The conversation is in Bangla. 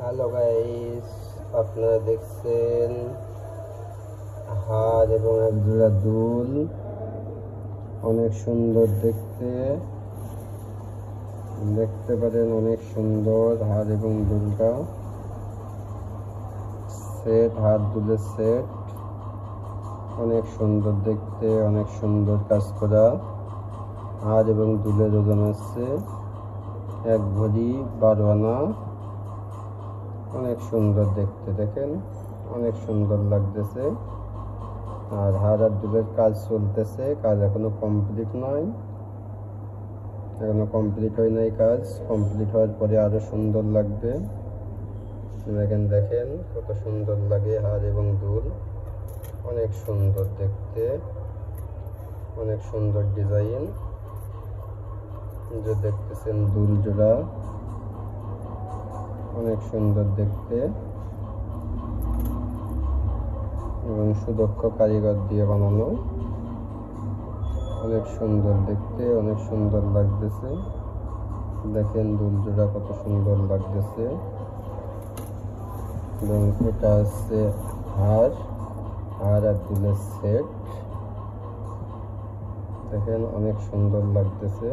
হ্যালো গাইস, আপনারা দেখছেন হার এবং এক জোড়া দুল। অনেক সুন্দর দেখতে পারেন, অনেক সুন্দর হার এবং দুলটা সেট, হার দুলের সেট। অনেক সুন্দর দেখতে, অনেক সুন্দর কাজ করা। হার এবং দুলের ওজন আছে 1 ভরি 12 আনা। অনেক সুন্দর দেখতে, দেখেন অনেক সুন্দর লাগতেছে। আর হার আর দুলের কাজ চলতেছে, কাজ এখনো কমপ্লিট নয়, এখনো কমপ্লিট হয় নাই। কাজ কমপ্লিট হওয়ার পরে আরো সুন্দর লাগবে। দেখেন কত সুন্দর লাগে হার এবং দুল, অনেক সুন্দর দেখতে, অনেক সুন্দর ডিজাইন। যে দেখতেছেন দুল জোড়া অনেক সুন্দর দেখতে এবং সুদক্ষ কারিগর দিয়ে বানানো। অনেক সুন্দর দেখতে, অনেক সুন্দর লাগতেছে। দেখেন দুল জোড়া কত সুন্দর লাগতেছে। এবং এটা হচ্ছে হার আর দুলের সেট। দেখেন অনেক সুন্দর লাগতেছে।